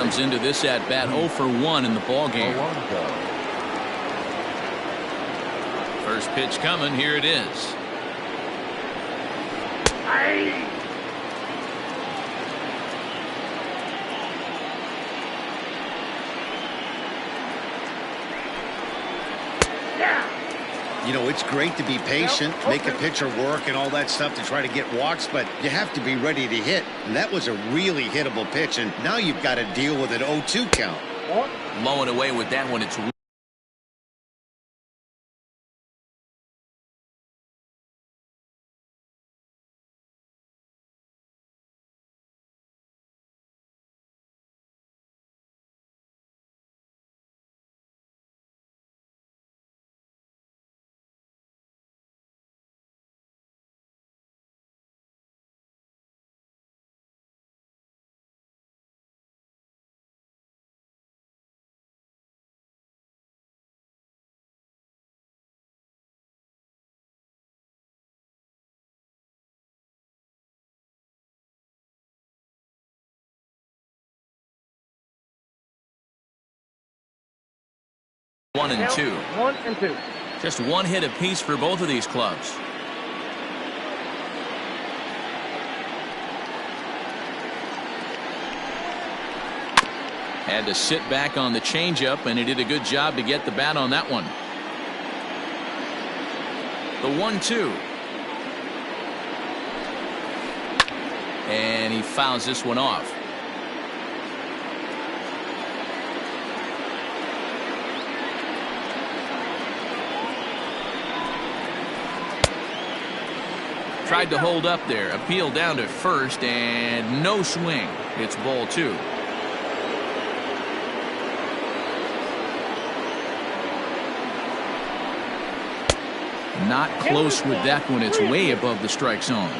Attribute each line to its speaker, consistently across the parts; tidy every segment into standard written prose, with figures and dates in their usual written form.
Speaker 1: comes into this at bat 0 for 1 in the ball game. First pitch coming. Here it is.
Speaker 2: You know, it's great to be patient, make a pitcher work and all that stuff to try to get walks, but you have to be ready to hit. And that was a really hittable pitch, and now you've got to deal with an 0-2 count.
Speaker 1: Low and away with that one. It's One and two. Just one hit apiece for both of these clubs. Had to sit back on the changeup, and he did a good job to get the bat on that one. The 1-2. And he fouls this one off. Tried to hold up there, appealed down to first, and no swing. It's ball 2. Not close with that one. It's way above the strike zone.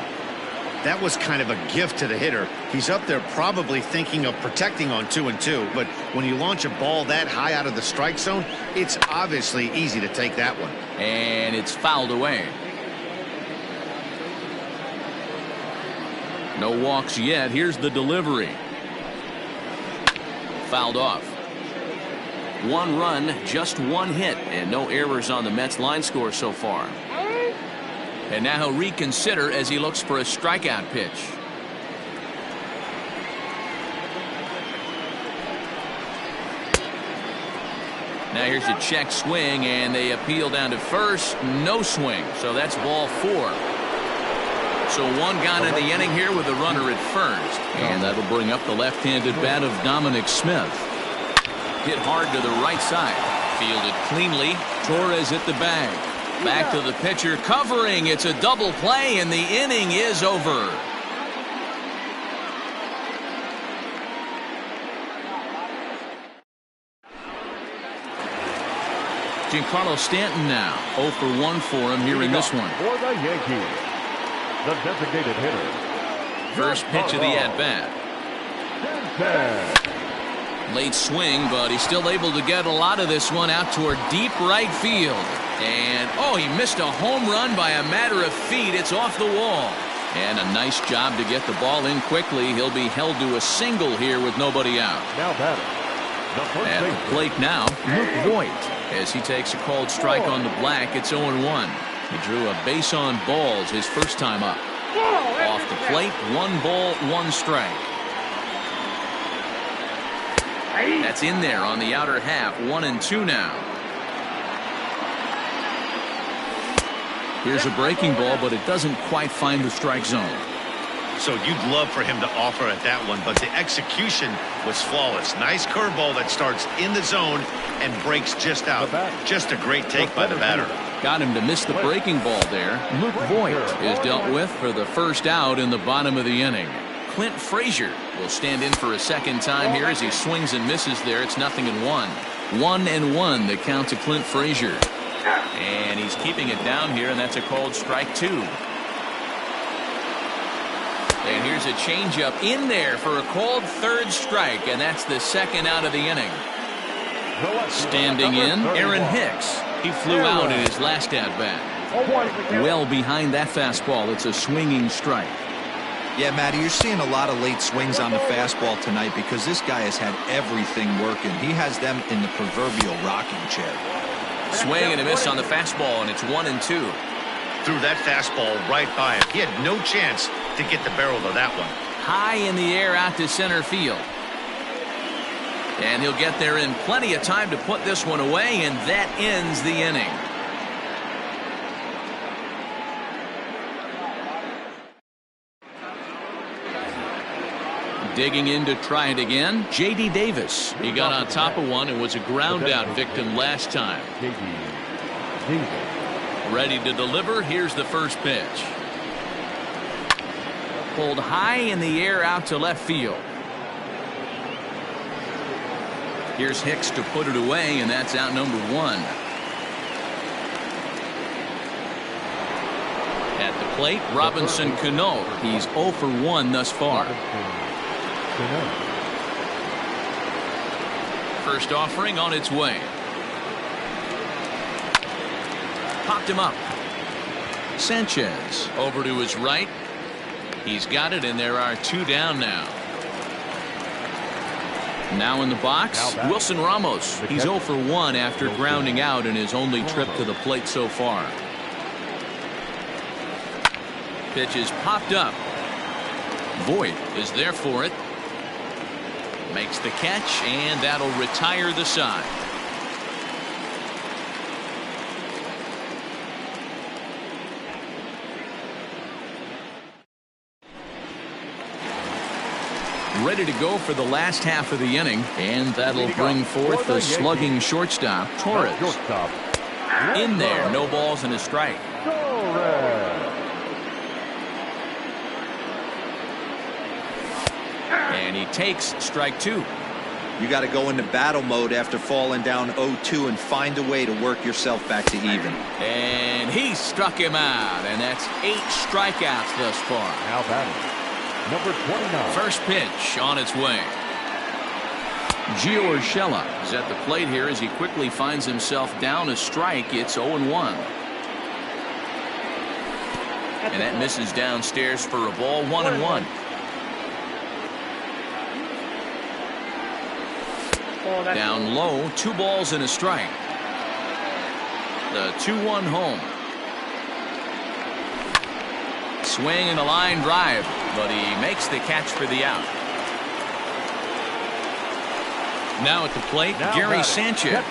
Speaker 2: That was kind of a gift to the hitter. He's up there probably thinking of protecting on 2-2, but when you launch a ball that high out of the strike zone, it's obviously easy to take that one.
Speaker 1: And it's fouled away. No walks yet. Here's the delivery. Fouled off. 1 run, just 1 hit, and no errors on the Mets line score so far. And now he'll reconsider as he looks for a strikeout pitch. Now here's a check swing, and they appeal down to first. No swing, so that's ball 4. So 1 gone in the inning here with a runner at first. And that'll bring up the left-handed bat of Dominic Smith. Hit hard to the right side. Fielded cleanly. Torres at the bag. Back to the pitcher, covering. It's a double play, and the inning is over. Giancarlo Stanton now 0 for 1 for him here in this one.
Speaker 3: For the Yankees, the designated hitter.
Speaker 1: First pitch of the at-bat. Late swing, but he's still able to get a lot of this one out toward deep right field. And, oh, he missed a home run by a matter of feet. It's off the wall. And a nice job to get the ball in quickly. He'll be held to a single here with nobody out.
Speaker 3: Now batter.
Speaker 1: At the plate now, Luke Voigt. As he takes a called strike on the black, it's 0-1. He drew a base on balls his first time up. Off the plate, 1 ball, 1 strike. That's in there on the outer half. 1-2 now. Here's a breaking ball, but it doesn't quite find the strike zone.
Speaker 2: So you'd love for him to offer at that one, but the execution was flawless. Nice curveball that starts in the zone and breaks just out. Just a great take by the batter.
Speaker 1: Got him to miss the breaking ball there. Luke Voigt is dealt with for the first out in the bottom of the inning. Clint Frazier will stand in for a second time here as he swings and misses there. It's 0-1. 1-1 the count to Clint Frazier. And he's keeping it down here, and that's a called strike 2. And here's a changeup in there for a called third strike, and that's the second out of the inning. Standing in, Aaron Hicks. He flew out in his last at-bat. Well behind that fastball. It's a swinging strike.
Speaker 4: Yeah, Matty, you're seeing a lot of late swings on the fastball tonight because this guy has had everything working. He has them in the proverbial rocking chair.
Speaker 1: Swing and a miss on the fastball, and it's 1-2.
Speaker 2: Threw that fastball right by him. He had no chance to get the barrel of that one.
Speaker 1: High in the air out to center field. And he'll get there in plenty of time to put this one away, and that ends the inning. Digging in to try it again, J.D. Davis. He got on top of one and was a ground out victim last time. Ready to deliver. Here's the first pitch. Pulled high in the air out to left field. Here's Hicks to put it away, and that's out number 1. At the plate, Robinson Cano. He's 0 for 1 thus far. First offering on its way. Popped him up. Sanchez over to his right. He's got it, and there are 2 down now. Now in the box, Wilson Ramos. He's 0 for 1 after grounding out in his only trip to the plate so far. Pitch is popped up. Voit is there for it. Makes the catch, and that'll retire the side. Ready to go for the last half of the inning, and that'll bring forth the slugging shortstop, Torres. In there, no balls and a strike. And he takes strike 2.
Speaker 4: You got to go into battle mode after falling down 0-2 and find a way to work yourself back to even.
Speaker 1: And he struck him out, and that's 8 strikeouts thus far.
Speaker 3: Now batting, number 29.
Speaker 1: First pitch on its way. Gio Urshela is at the plate here as he quickly finds himself down a strike. It's 0-1. And that misses downstairs for a ball. 1-1. Down low, 2 balls and a strike. The 2-1 home. Swing and a line drive, but he makes the catch for the out. Now at the plate, Gary Sanchez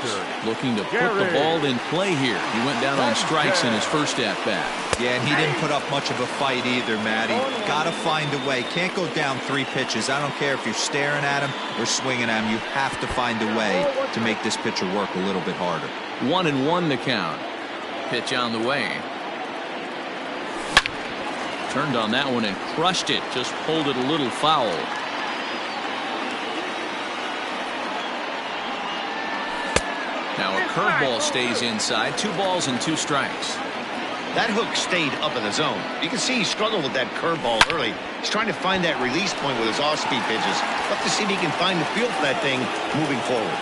Speaker 1: looking to put the ball in play here. He went down on strikes in his first at-bat.
Speaker 4: Yeah, and he didn't put up much of a fight either, Matty. Got to find a way. Can't go down 3 pitches. I don't care if you're staring at him or swinging at him. You have to find a way to make this pitcher work a little bit harder.
Speaker 1: 1-1 the count. Pitch on the way. Turned on that one and crushed it. Just pulled it a little foul. Now a curveball stays inside. 2 balls and 2 strikes.
Speaker 2: That hook stayed up in the zone. You can see he struggled with that curveball early. He's trying to find that release point with his off-speed pitches. Love to see if he can find the feel for that thing moving forward.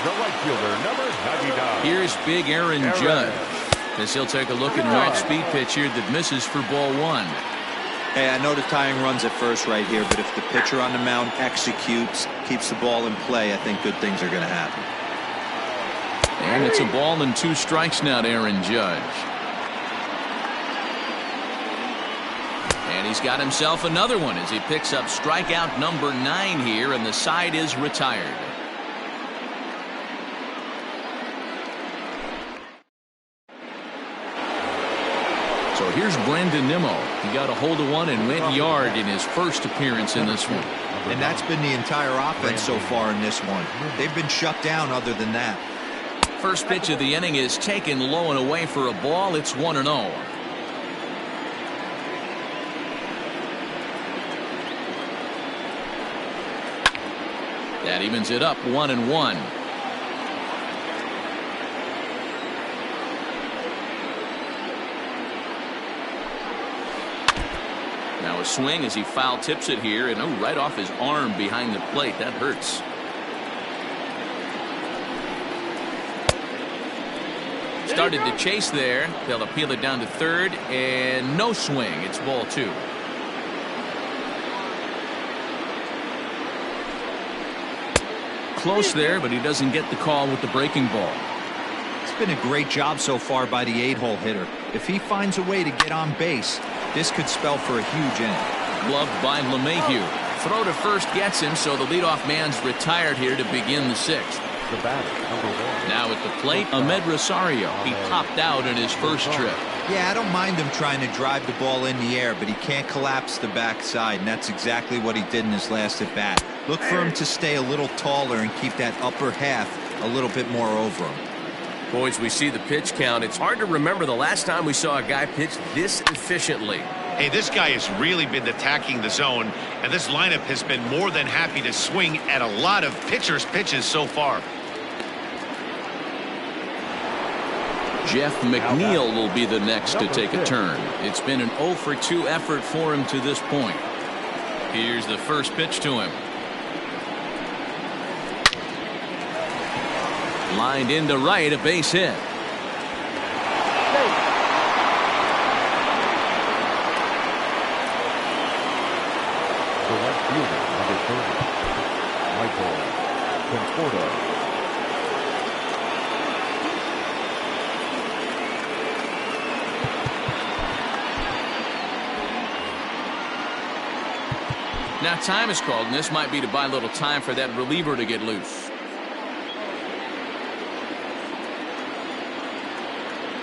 Speaker 3: The right fielder, number 99.
Speaker 1: Here's big Aaron Judge as he'll take a look at an off-speed pitch here that misses for ball 1.
Speaker 4: Hey, I know the tying runs at first right here, but if the pitcher on the mound executes, keeps the ball in play, I think good things are going to happen.
Speaker 1: And it's a ball and 2 strikes now to Aaron Judge. And he's got himself another one as he picks up strikeout number 9 here, and the side is retired. So here's Brandon Nimmo. He got a hold of one and went yard in his first appearance in this one.
Speaker 4: And that's been the entire offense so far in this one. They've been shut down other than that.
Speaker 1: First pitch of the inning is taken low and away for a ball. It's 1-0. That evens it up 1-1. Now a swing as he foul tips it here, and right off his arm behind the plate. That hurts. Started to chase there. They'll appeal it down to third, and no swing. It's ball 2. Close there, but he doesn't get the call with the breaking ball.
Speaker 4: It's been a great job so far by the 8-hole hitter. If he finds a way to get on base, this could spell for a huge inning.
Speaker 1: Gloved by LeMahieu. Throw to first gets him, so the leadoff man's retired here to begin the 6th.
Speaker 3: The batter, number 1.
Speaker 1: Now at the plate, Ahmed Rosario. He popped out in his first trip.
Speaker 4: Yeah, I don't mind him trying to drive the ball in the air, but he can't collapse the backside, and that's exactly what he did in his last at bat. Look for him to stay a little taller and keep that upper half a little bit more over him.
Speaker 5: Boys, we see the pitch count. It's hard to remember the last time we saw a guy pitch this efficiently.
Speaker 2: Hey, this guy has really been attacking the zone, and this lineup has been more than happy to swing at a lot of pitchers' pitches so far.
Speaker 1: Jeff McNeil will be the next to take a turn. It's been an 0 for 2 effort for him to this point. Here's the first pitch to him. Lined into right, a base hit.
Speaker 3: The left fielder, number 30, Michael Conforto.
Speaker 1: Now time is called, and this might be to buy a little time for that reliever to get loose.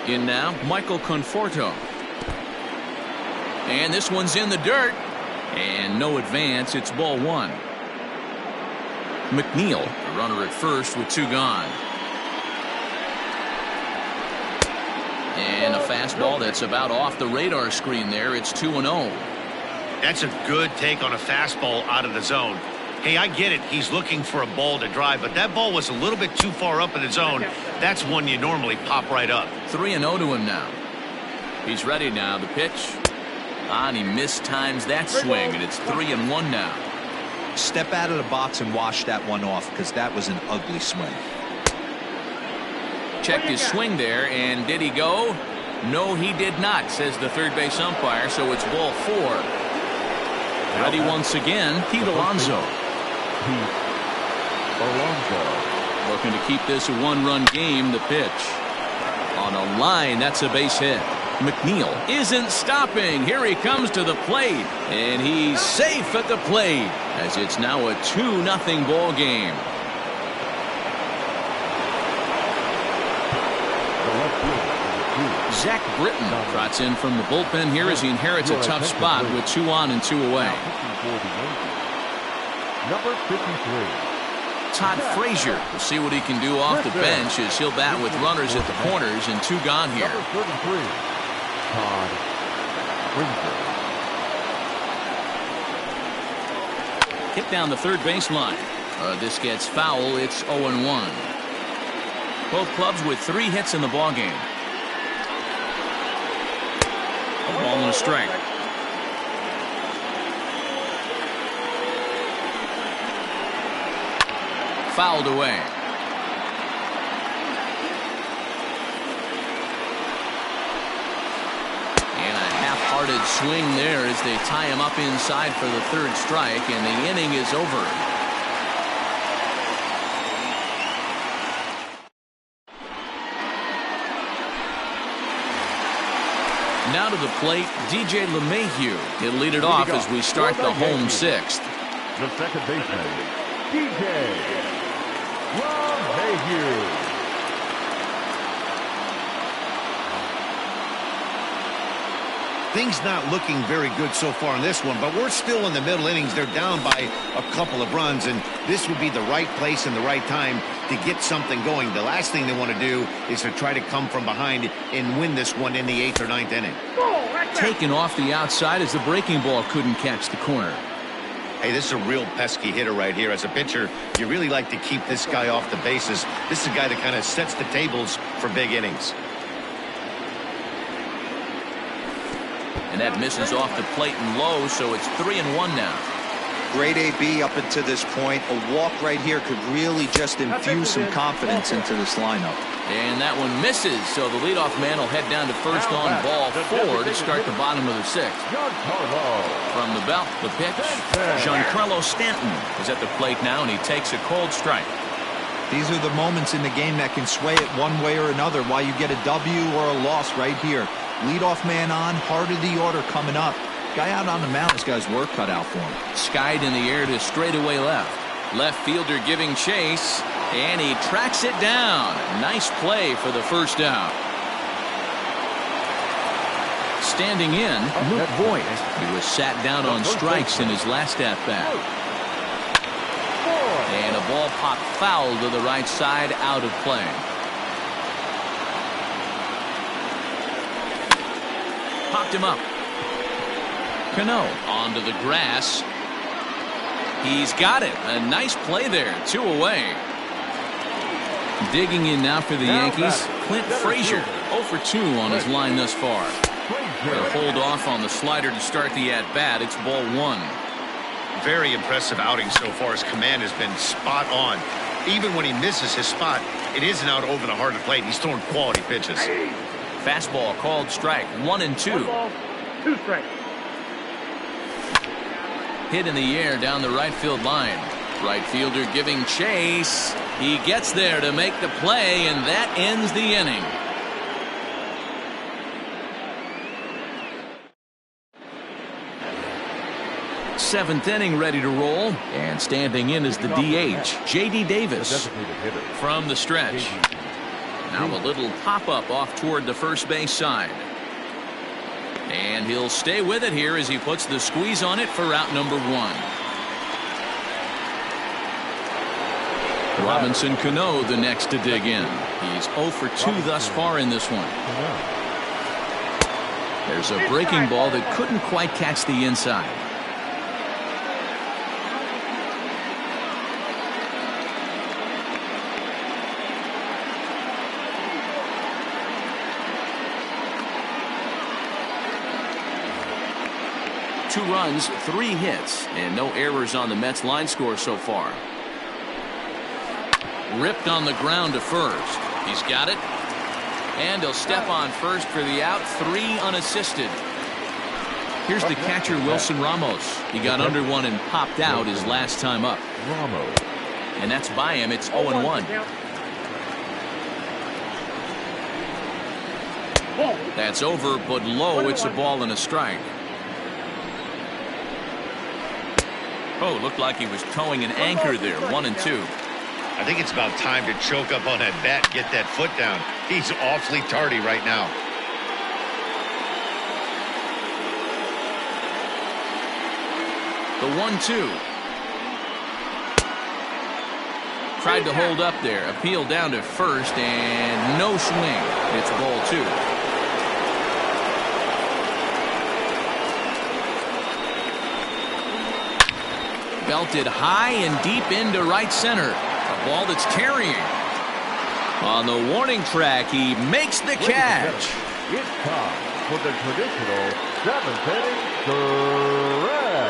Speaker 1: In now, Michael Conforto. And this one's in the dirt. And no advance. It's ball 1. McNeil, the runner at first with 2 gone. And a fastball that's about off the radar screen there. It's 2-0.
Speaker 2: That's a good take on a fastball out of the zone. Hey, I get it. He's looking for a ball to drive, but that ball was a little bit too far up in the zone. That's one you normally pop right up.
Speaker 1: 3-0 to him now. He's ready now. The pitch. And he mistimes that swing, and it's 3-1 now.
Speaker 4: Step out of the box and wash that one off, because that was an ugly swing.
Speaker 1: Checked his swing there, and did he go? No, he did not, says the third base umpire, so it's ball 4. Ready once again, Pete Alonso. Looking to keep this a 1-run game. The pitch. On a line, that's a base hit. McNeil isn't stopping. Here he comes to the plate. And he's safe at the plate, as it's now a 2-0 ball game. Zach Britton trots in from the bullpen here as he inherits a tough spot with 2 on and 2 away.
Speaker 3: Number 53.
Speaker 1: Todd Frazier will see what he can do off the bench as he'll bat with runners at the corners and 2 gone here.
Speaker 3: Number 33. Todd Frazier.
Speaker 1: Hit down the third baseline. This gets foul. It's 0-1. Both clubs with 3 hits in the ballgame. A ball and a strike. Fouled away. And a half-hearted swing there as they tie him up inside for the 3rd strike, and the inning is over. Now to the plate, DJ LeMahieu. He'll lead it off as we start the home 6th.
Speaker 3: The second baseman, DJ LeMahieu.
Speaker 2: Things not looking very good so far in this one, but we're still in the middle innings. They're down by a couple of runs, and this would be the right place and the right time to get something going. The last thing they want to do is to try to come from behind and win this one in the 8th or 9th inning.
Speaker 1: Taken off the outside as the breaking ball couldn't catch the corner.
Speaker 2: Hey, this is a real pesky hitter right here. As a pitcher, you really like to keep this guy off the bases. This is a guy that kind of sets the tables for big innings.
Speaker 1: And that misses off the plate and low, so it's 3-1 now.
Speaker 4: Great AB up until this point. A walk right here could really just infuse some confidence into this lineup.
Speaker 1: And that one misses, so the leadoff man will head down to first on ball 4 to start the bottom of the 6th. From the belt, the pitch. Giancarlo Stanton is at the plate now, and he takes a cold strike.
Speaker 4: These are the moments in the game that can sway it one way or another, why you get a W or a loss right here. Leadoff man on, heart of the order coming up. Guy out on the mound has got his work cut out for him.
Speaker 1: Skied in the air to straightaway left. Left fielder giving chase, and he tracks it down. Nice play for the first out. Standing in, Luke Voigt. He was sat down on strikes in his last at-bat. And a ball popped foul to the right side, out of play. Popped him up. Cano onto the grass. He's got it. A nice play there. 2 away. Digging in now for the Yankees, Clint Frazier. 0 for 2 on his line thus far. They'll hold off on the slider to start the at-bat. It's ball 1.
Speaker 2: Very impressive outing so far. His command has been spot on. Even when he misses his spot, it isn't out over the heart of the plate. He's throwing quality pitches.
Speaker 1: Fastball called strike. 1-2.
Speaker 3: 2 strikes.
Speaker 1: Hit in the air down the right field line. Right fielder giving chase. He gets there to make the play, and that ends the inning. Seventh inning ready to roll, and standing in is the DH, J.D. Davis. From the stretch. Now a little pop-up off toward the first base side. And he'll stay with it here as he puts the squeeze on it for out number 1. Robinson Cano the next to dig in. He's 0 for 2 thus far in this one. There's a breaking ball that couldn't quite catch the inside. Two runs, 3 hits, and no errors on the Mets line score so far. Ripped on the ground to first. He's got it. And he'll step on first for the out. 3 unassisted. Here's the catcher, Wilson Ramos. He got under one and popped out his last time up. And that's by him. It's 0-1. That's over, but low. It's a ball and a strike. Oh, looked like he was towing an anchor there. 1-2.
Speaker 2: I think it's about time to choke up on that bat and get that foot down. He's awfully tardy right now.
Speaker 1: The 1-2. Tried to hold up there. Appeal down to first, and no swing. It's ball 2. Belted high and deep into right center. A ball that's carrying. On the warning track, he makes the catch.
Speaker 3: It's time for the traditional 7th inning stretch.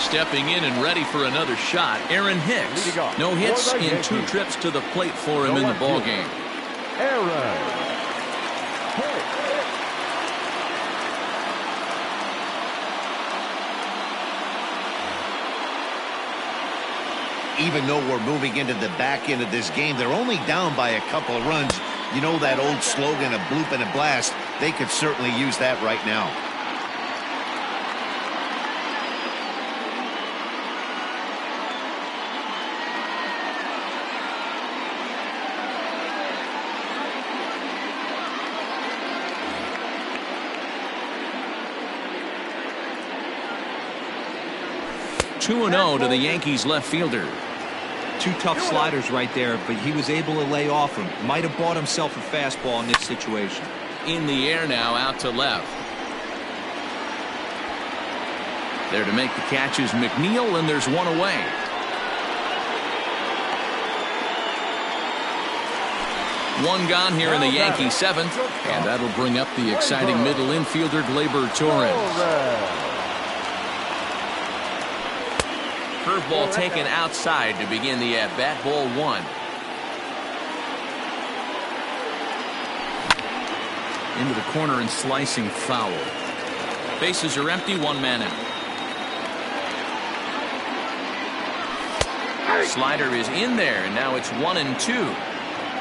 Speaker 1: Stepping in and ready for another shot, Aaron Hicks. No hits in 2 trips to the plate for him in the ballgame.
Speaker 3: Aaron Hicks.
Speaker 2: Even though we're moving into the back end of this game, they're only down by a couple of runs. You know that old slogan, a bloop and a blast? They could certainly use that right now.
Speaker 1: Two 2-0 to the Yankees left fielder.
Speaker 4: 2 tough sliders right there, but he was able to lay off him. Might have bought himself a fastball in this situation.
Speaker 1: In the air now, out to left. There to make the catch is McNeil, and there's 1 away. One gone here in the Yankee seventh, and that'll bring up the exciting middle infielder Gleyber Torres. Curveball taken outside to begin the at-bat. Ball one. Into the corner and slicing foul. Bases are empty, one man out. Slider is in there, and now it's 1-2.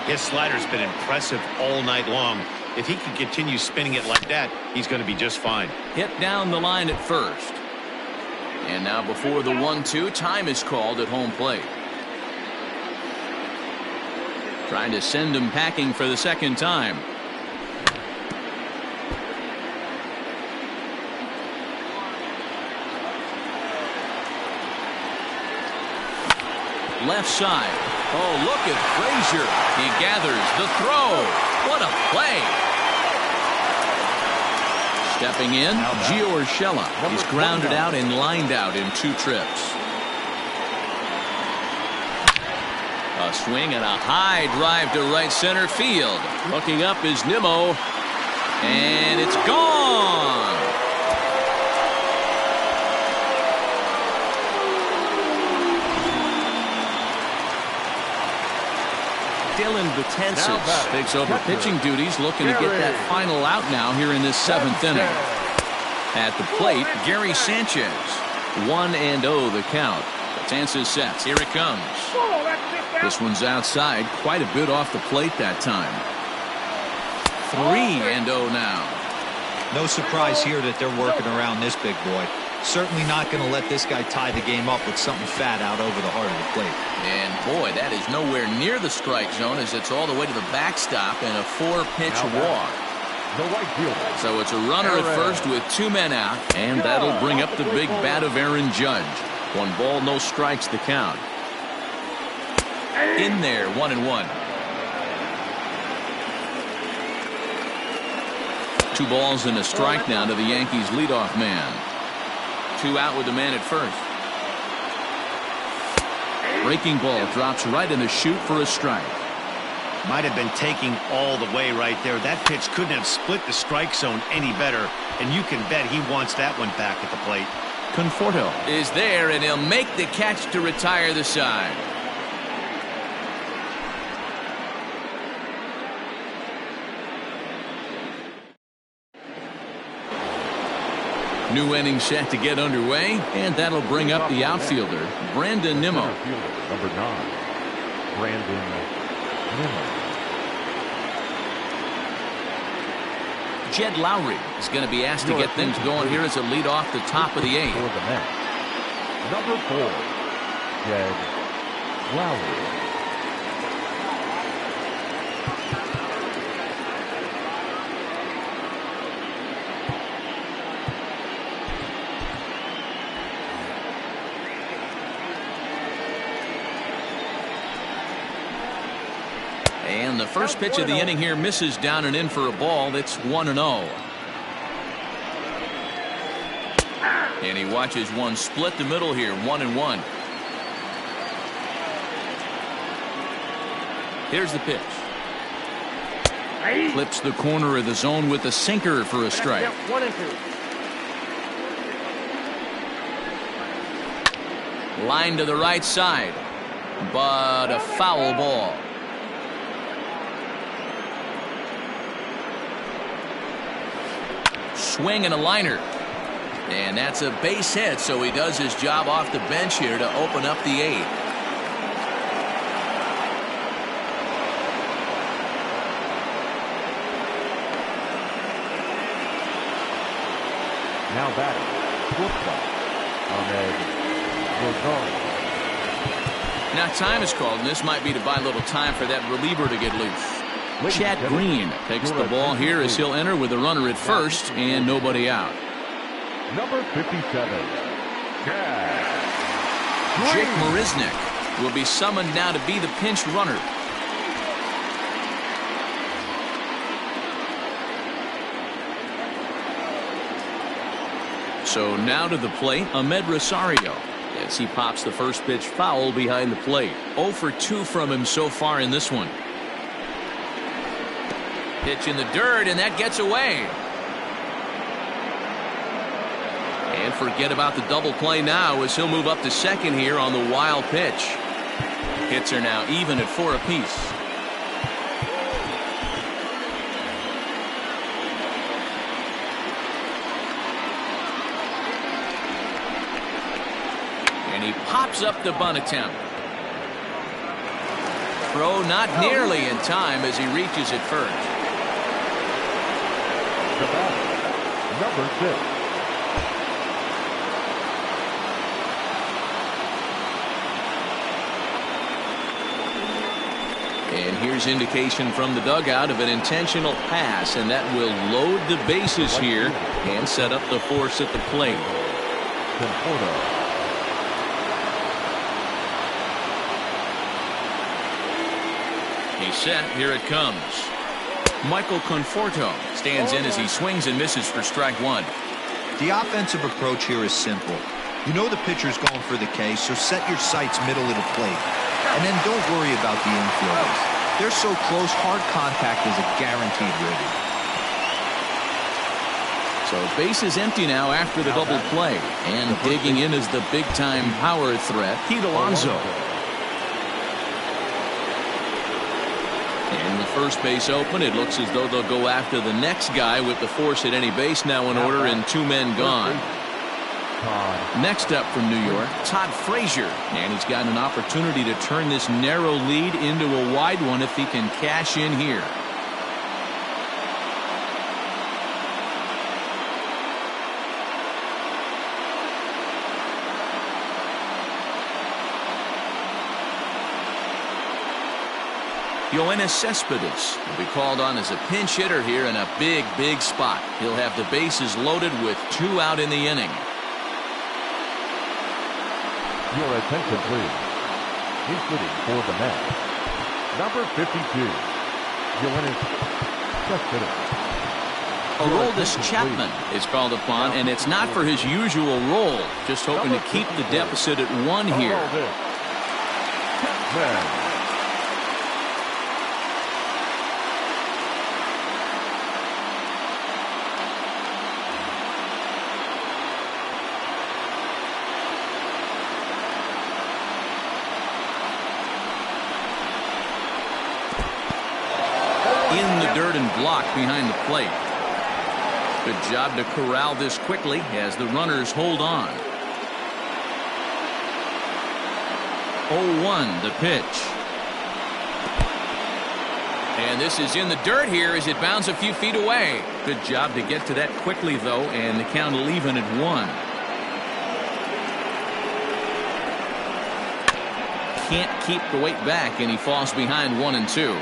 Speaker 2: His slider's been impressive all night long. If he can continue spinning it like that, he's going to be just fine.
Speaker 1: Hit down the line at first. And now before the 1-2, time is called at home plate. Trying to send him packing for the second time. Left side. Oh, look at Frazier. He gathers the throw. What a play. Stepping in, Gio Urshela. He's grounded out and lined out in 2 trips. A swing and a high drive to right center field. Looking up is Nimmo. And it's gone. Dylan Betances takes over pitching duties, looking to get that final out now here in this 7th inning. At the plate, Gary Sanchez. 1-0 the count. Betances sets. Here it comes. This one's outside, quite a bit off the plate that time. 3-0 now.
Speaker 4: No surprise here that they're working around this big boy. Certainly not going to let this guy tie the game up with something fat out over the heart of the plate. And boy, that is nowhere near the strike zone as it's all the way to the backstop and a 4-pitch walk.
Speaker 3: The right fielder.
Speaker 1: So it's a runner at first with 2 men out, and that'll bring up the big bat of Aaron Judge. 1 ball, no strikes the count. In there, 1-1. 2 balls and a strike now to the Yankees leadoff man. 2 out with the man at first. Breaking ball drops right in the chute for a strike.
Speaker 2: Might have been taking all the way right there. That pitch couldn't have split the strike zone any better, and you can bet he wants that one back at the plate.
Speaker 1: Conforto is there, and he'll make the catch to retire the side. New inning set to get underway, and that'll bring up the outfielder, Brandon Nimmo.
Speaker 3: Number 9, Brandon Nimmo.
Speaker 1: Jed Lowry is going to be asked to get things going here as a lead off the top of the 8th.
Speaker 3: For the Mets, number 4, Jed Lowry.
Speaker 1: And the first pitch of the inning here misses down and in for a ball. It's 1-0. And he watches one split the middle here, 1-1. Here's the pitch. Flips the corner of the zone with a sinker for a strike.
Speaker 6: 1-2.
Speaker 1: Line to the right side, but a foul ball. Swing and a liner. And that's a base hit, so he does his job off the bench here to open up the 8th.
Speaker 3: Now batting, shortstop, Ahmed Rosario.
Speaker 1: Now time is called, and this might be to buy a little time for that reliever to get loose. Chad Green takes the ball here as he'll enter with a runner at first and nobody out.
Speaker 3: Number 57, Chad
Speaker 1: Jake Marisnick will be summoned now to be the pinch runner. So now to the plate, Ahmed Rosario, as he pops the first pitch foul behind the plate. 0 for 2 from him so far in this one. Pitch in the dirt, and that gets away. And forget about the double play now as he'll move up to second here on the wild pitch. Hits are now even at 4 apiece. And he pops up the bunt attempt. Throw not nearly in time as he reaches it first.
Speaker 3: The batter, number 6.
Speaker 1: And here's indication from the dugout of an intentional pass, and that will load the bases here and set up the force at the plate. He's set. Here it comes. Michael Conforto stands in as he swings and misses for strike 1.
Speaker 4: The offensive approach here is simple. You know the pitcher's going for the K, so set your sights middle of the plate. And then don't worry about the infielders. They're so close, hard contact is a guaranteed ribby.
Speaker 1: So base is empty now after the double play. And digging in is the big-time power threat, Pete Alonso. And the first base open, it looks as though they'll go after the next guy with the force at any base now in order and 2 men gone. Next up from New York, Todd Frazier, and he's got an opportunity to turn this narrow lead into a wide one if he can cash in here. Yoenis Cespedes will be called on as a pinch hitter here in a big, big spot. He'll have the bases loaded with 2 out in the inning.
Speaker 3: Your attention, please. He's hitting for the Mets. Number 52, Yoenis Cespedes.
Speaker 1: Aroldis Chapman is called upon, and it's not for his usual role. Just hoping to keep the deficit at 1 here.
Speaker 3: Chapman.
Speaker 1: In the dirt and blocked behind the plate. Good job to corral this quickly as the runners hold on. 0-1 the pitch. And this is in the dirt here as it bounds a few feet away. Good job to get to that quickly though, and the count will even at 1. Can't keep the weight back, and he falls behind 1-2.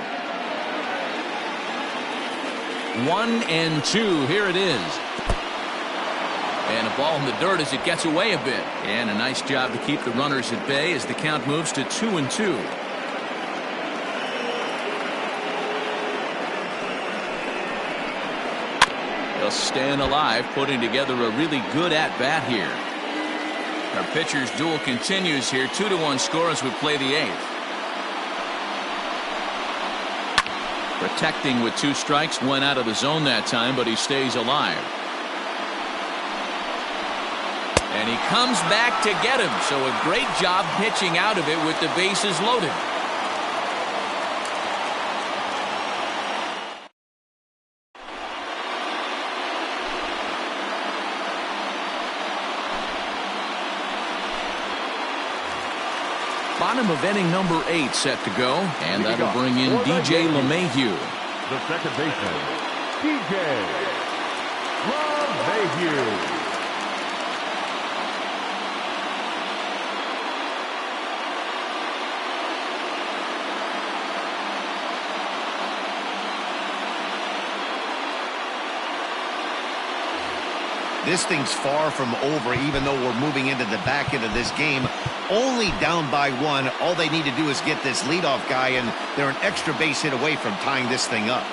Speaker 1: 1-2. Here it is. And a ball in the dirt as it gets away a bit. And a nice job to keep the runners at bay as the count moves to 2-2. They'll stand alive, putting together a really good at-bat here. Our pitcher's duel continues here. 2-1 score as we play the 8th. Protecting with 2 strikes, went out of the zone that time, but he stays alive. And he comes back to get him. So a great job pitching out of it with the bases loaded. Bottom of inning number 8 set to go, and that'll bring in DJ LeMahieu.
Speaker 3: The second baseman, DJ LeMahieu.
Speaker 2: This thing's far from over, even though we're moving into the back end of this game. Only down by 1. All they need to do is get this leadoff guy, and they're an extra base hit away from tying this thing up.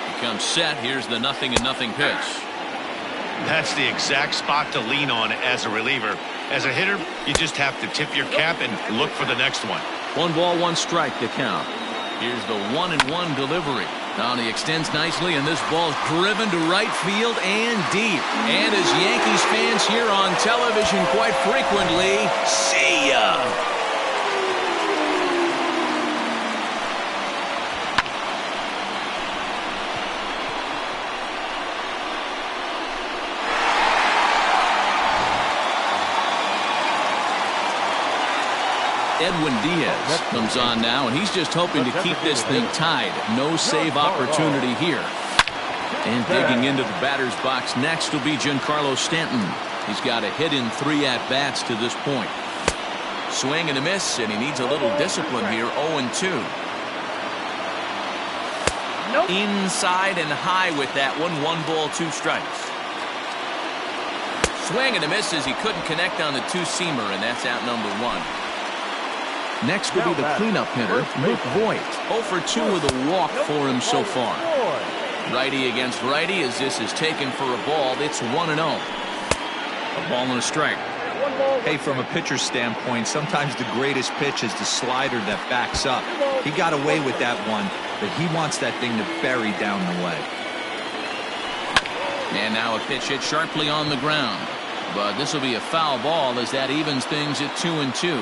Speaker 1: He comes set. Here's the 0-0 pitch.
Speaker 6: That's the exact spot to lean on as a reliever. As a hitter, you just have to tip your cap and look for the next one.
Speaker 1: 1 ball, 1 strike to count. Here's the 1-1 delivery. Now he extends nicely, and this ball's driven to right field and deep. And as Yankees fans hear on television quite frequently, see ya! Edwin Diaz comes on now, and he's just hoping to keep this thing tied. No save opportunity here. And digging into the batter's box next will be Giancarlo Stanton. He's got a hit in 3 at-bats to this point. Swing and a miss, and he needs a little discipline here. 0-2. Nope. Inside and high with that one. 1 ball, 2 strikes. Swing and a miss as he couldn't connect on the 2-seamer, and that's out number 1. Next will be the cleanup hitter, Luke Voigt. 0 for 2 with a walk for him so far. Righty against righty as this is taken for a ball. It's 1-0. A ball and a strike.
Speaker 4: Hey, from a pitcher's standpoint, sometimes the greatest pitch is the slider that backs up. He got away with that one, but he wants that thing to bury down the way.
Speaker 1: And now a pitch hit sharply on the ground. But this will be a foul ball as that evens things at 2-2.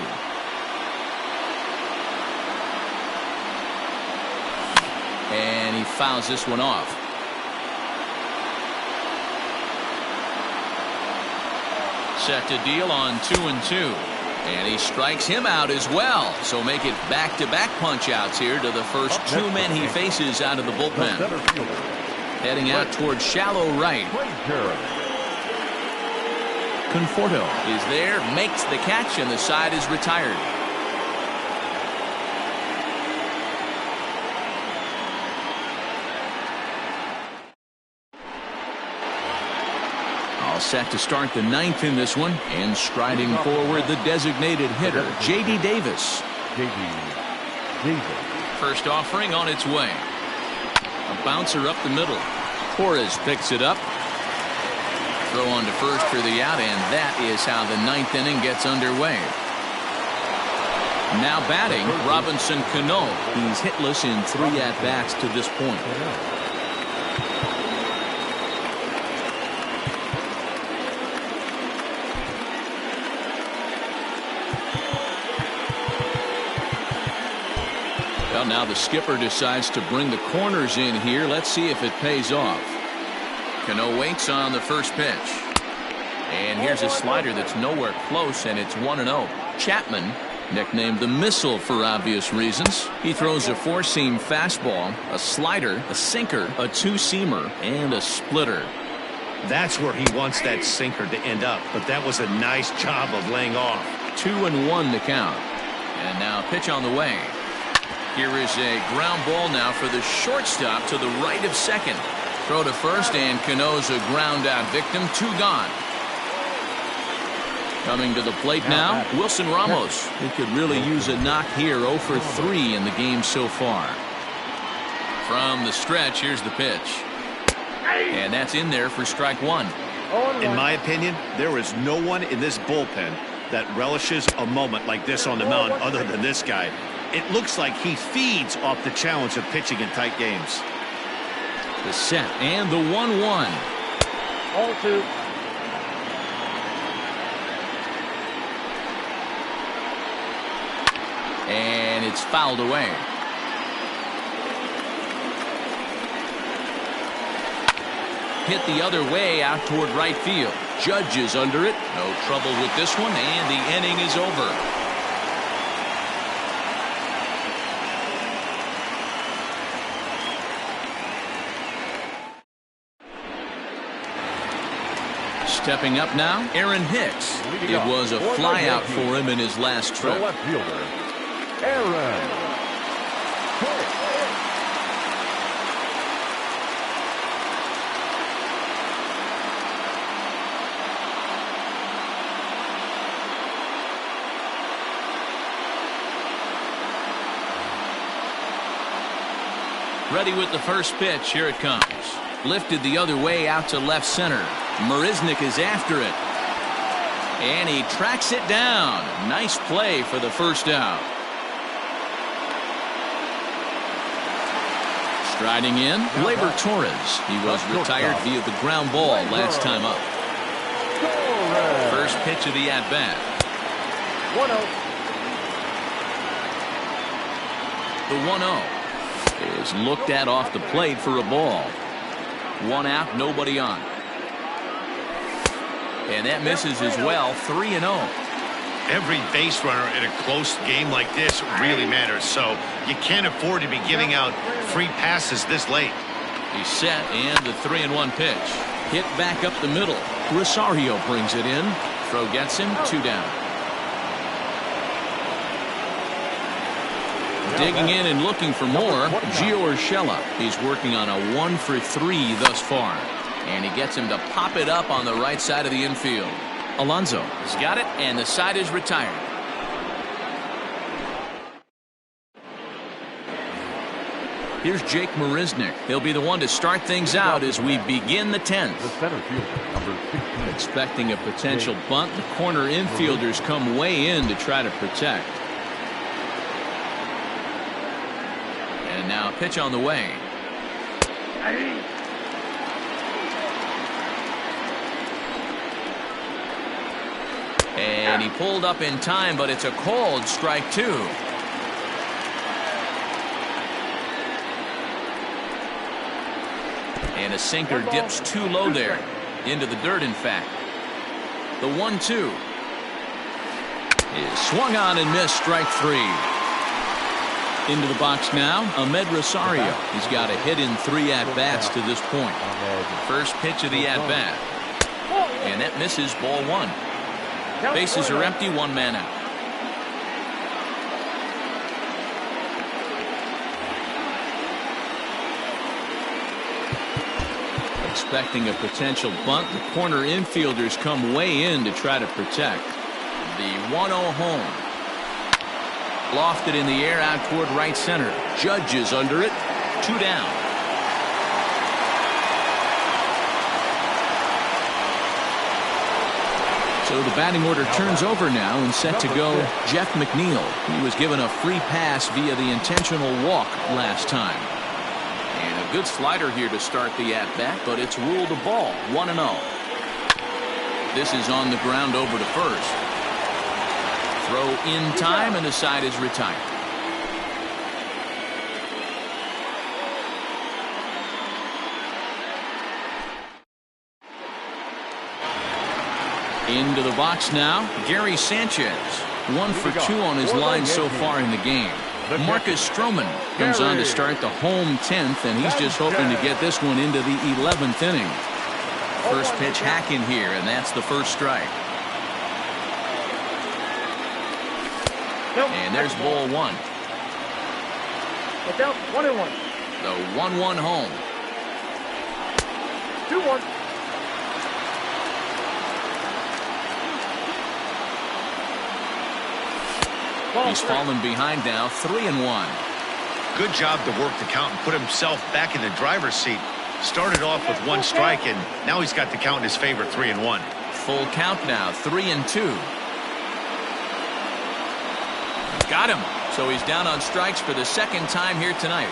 Speaker 1: And he fouls this one off. Set to deal on 2-2. And he strikes him out as well. So make it back-to-back punch-outs here to the first 2 men he faces out of the bullpen. Heading out towards shallow right. Conforto is there, makes the catch, and the side is retired. All set to start the 9th in this one, and striding forward the designated hitter, J.D. Davis. First offering on its way. A bouncer up the middle. Torres picks it up. Throw on to first for the out, and that is how the 9th inning gets underway. Now batting, Robinson Cano. He's hitless in 3 at-bats to this point. Well, now the skipper decides to bring the corners in here. Let's see if it pays off. Cano waits on the first pitch. And here's a slider that's nowhere close, and it's 1-0. Chapman, nicknamed the Missile for obvious reasons. He throws a 4-seam fastball, a slider, a sinker, a 2-seamer, and a splitter.
Speaker 6: That's where he wants that sinker to end up, but that was a nice job of laying off.
Speaker 1: 2-1 the count. And now pitch on the way. Here is a ground ball now for the shortstop to the right of second. Throw to first, and Cano's a ground out victim. 2 gone. Coming to the plate now, Wilson Ramos. He could really use a knock here. 0 for 3 in the game so far. From the stretch, here's the pitch. And that's in there for strike 1.
Speaker 6: In my opinion, there is no one in this bullpen that relishes a moment like this on the mound other than this guy. It looks like he feeds off the challenge of pitching in tight games.
Speaker 1: The set and the 1-1.
Speaker 3: 0-2.
Speaker 1: And it's fouled away. Hit the other way out toward right field. Judge is under it. No trouble with this one, and the inning is over. Stepping up now, Aaron Hicks. It was a flyout for him in his last trip.
Speaker 3: The left fielder, Aaron Hicks.
Speaker 1: Ready with the first pitch. Here it comes. Lifted the other way out to left center. Marisnik is after it. And he tracks it down. Nice play for the first out. Riding in, Gleyber Torres. He was retired via the ground ball last time up. First pitch of the at-bat.
Speaker 3: 1-0.
Speaker 1: The 1-0 is looked at off the plate for a ball. One out, nobody on. And that misses as well. 3-0.
Speaker 6: Every base runner in a close game like this really matters, so you can't afford to be giving out free passes this late.
Speaker 1: He's set, and the 3-1 pitch. Hit back up the middle. Rosario brings it in. Throw gets him, 2 down. Digging in and looking for more, Gio Urshela. He's working on a 1-for-3 thus far. And he gets him to pop it up on the right side of the infield. Alonso has got it, and the side is retired. Here's Jake Marisnick. He'll be the one to start things out as we begin the 10th.
Speaker 3: The center fielder, number 16.
Speaker 1: Expecting a potential bunt, the corner infielders come way in to try to protect. And now a pitch on the way. And he pulled up in time, but it's a called strike 2. And a sinker dips too low there. Into the dirt, in fact. The 1-2 is swung on and missed. Strike 3. Into the box now, Ahmed Rosario. He's got a hit in 3 at-bats to this point. First pitch of the at-bat. And that misses, ball 1. Bases are empty, 1 man out. Expecting a potential bunt, the corner infielders come way in to try to protect. The 1-0 home. Lofted in the air out toward right center. Judge is under it. 2 down. So the batting order turns over now and set to go Jeff McNeil. He was given a free pass via the intentional walk last time. And a good slider here to start the at-bat, but it's ruled a ball. 1-0. This is on the ground over to first. Throw in time, and the side is retired. Into the box now, Gary Sanchez. 1 for 2 on his line so far in the game. Marcus Stroman comes on to start the home 10th, and he's just hoping to get this one into the 11th inning. First pitch hack in here, and that's the first strike. And there's ball 1.
Speaker 3: Look out, 1-1.
Speaker 1: The 1-1 home.
Speaker 3: 2-1.
Speaker 6: He's fallen behind now, 3-1. Good job to work the count and put himself back in the driver's seat. Started off with 1 strike, and now he's got the count in his favor, 3-1.
Speaker 1: Full count now, 3-2. Got him. So he's down on strikes for the second time here tonight.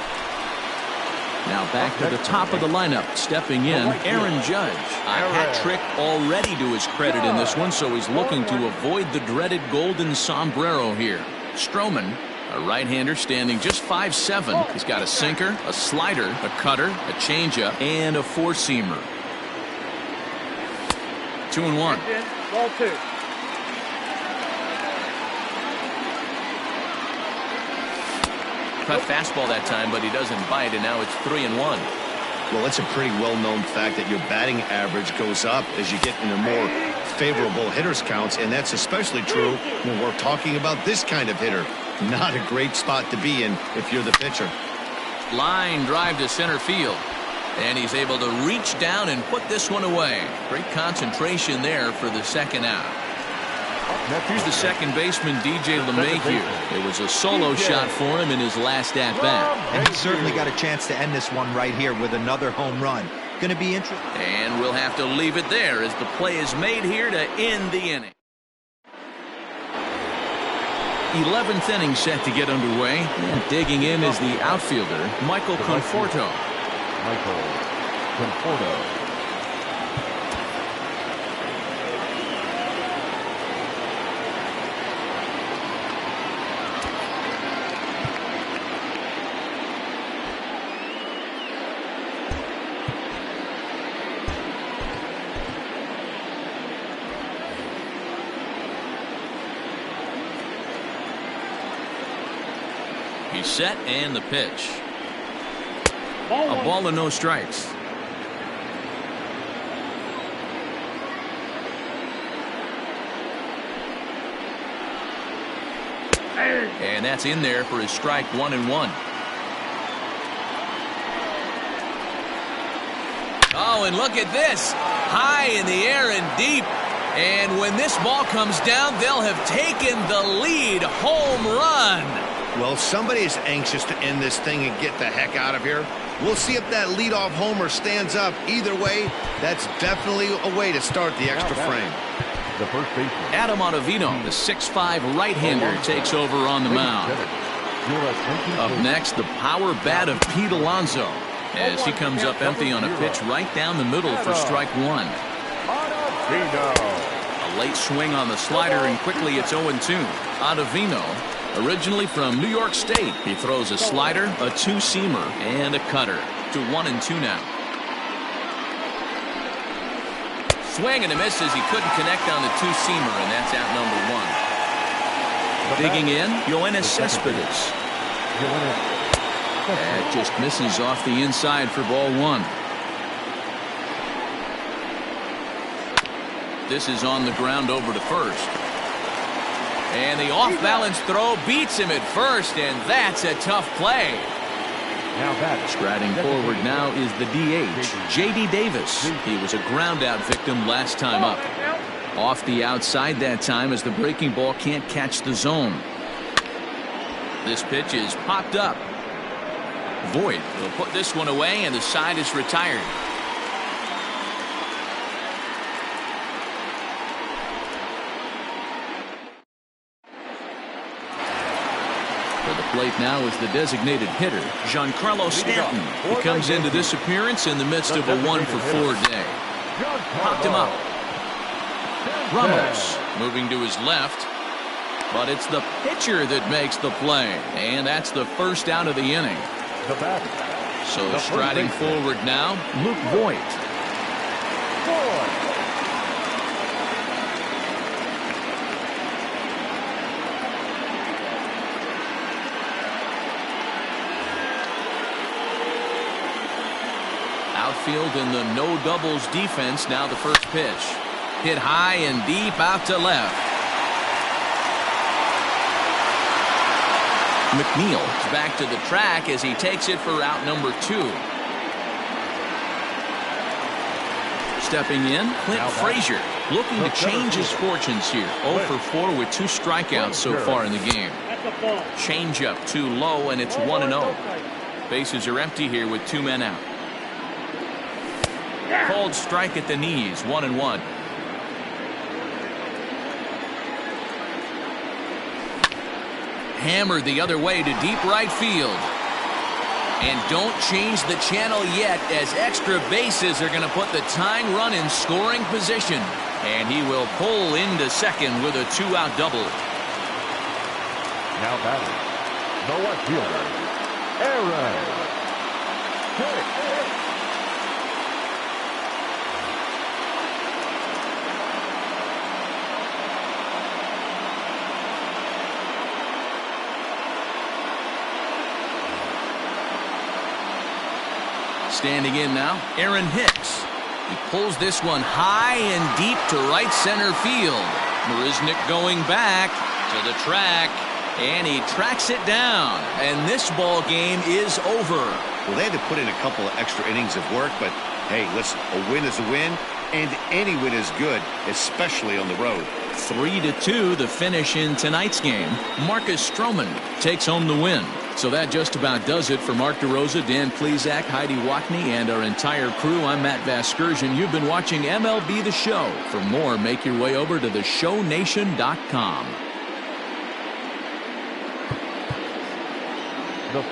Speaker 1: Now back to the top of the lineup. Stepping in, Aaron Judge. A hat trick already to his credit in this one, so he's looking to avoid the dreaded golden sombrero here. Stroman, a right-hander standing just 5'7". He's got a sinker, a slider, a cutter, a changeup, and a four-seamer. 2-1.
Speaker 3: Ball 2.
Speaker 1: Cut fastball that time, but he doesn't bite, and now it's 3-1.
Speaker 6: Well, it's a pretty well-known fact that your batting average goes up as you get into more favorable hitters counts, and that's especially true when we're talking about this kind of hitter. Not a great spot to be in if you're the pitcher.
Speaker 1: Line drive to center field, and he's able to reach down and put this one away. Great concentration there for the second out. Here's the second baseman, DJ LeMahieu. It was a solo shot for him in his last at-bat.
Speaker 4: And he certainly got a chance to end this one right here with another home run. Going to be interesting.
Speaker 1: And we'll have to leave it there as the play is made here to end the inning. 11th inning set to get underway. And digging in is the outfielder, Michael Conforto.
Speaker 3: Michael Conforto.
Speaker 1: He's set and the pitch. A ball and no strikes. And that's in there for his strike 1-1. Oh, and look at this. High in the air and deep. And when this ball comes down, they'll have taken the lead. Home run.
Speaker 6: Well, somebody is anxious to end this thing and get the heck out of here. We'll see if that leadoff homer stands up. Either way, that's definitely a way to start the extra frame.
Speaker 3: The first baseman.
Speaker 1: Adam Ottavino, the 6'5" right-hander, takes over on the mound. Up next, the power bat of Pete Alonso, as he comes up empty on a pitch right down the middle for strike 1. A late swing on the slider, and quickly it's 0-2. Ottavino, originally from New York State, he throws a slider, a two-seamer, and a cutter. To 1-2 now. Swing and a miss as he couldn't connect on the two-seamer, and that's out number 1. Digging in, Yoenis Cespedes. That just misses off the inside for ball 1. This is on the ground over to first. And the off-balance throw beats him at first, and that's a tough play. Striding forward now is the DH, J.D. Davis. He was a ground-out victim last time up. Off the outside that time as the breaking ball can't catch the zone. This pitch is popped up. Voit will put this one away, and the side is retired. Plate now is the designated hitter, Giancarlo Stanton. He comes into this appearance in the midst of a 1-for-4 day. Popped him up. Ramos moving to his left, but it's the pitcher that makes the play, and that's the first out of the inning. So striding forward now, Luke Voit. Outfield in the no doubles defense. Now the first pitch. Hit high and deep out to left. McNeil is back to the track as he takes it for out number 2. Stepping in, Clint Frazier, looking to change his fortunes here. 0 for 4 with 2 strikeouts so far in the game. Changeup too low, and it's 1-0. Bases are empty here with 2 men out. Cold strike at the knees, 1-1. Hammered the other way to deep right field. And don't change the channel yet, as extra bases are going to put the tying run in scoring position. And he will pull into second with a 2-out double.
Speaker 3: Now batting, the left fielder, Aaron Hicks.
Speaker 1: Standing in now, Aaron Hicks. He pulls this one high and deep to right center field. Marisnick going back to the track, and he tracks it down. And this ball game is over.
Speaker 6: Well, they had to put in a couple of extra innings of work, but hey, listen, a win is a win, and any win is good, especially on the road.
Speaker 1: 3-2 the finish in tonight's game. Marcus Stroman takes home the win. So that just about does it for Mark DeRosa, Dan Plesac, Heidi Watney, and our entire crew. I'm Matt Vasgersian. You've been watching MLB The Show. For more, make your way over to theshownation.com.
Speaker 3: The final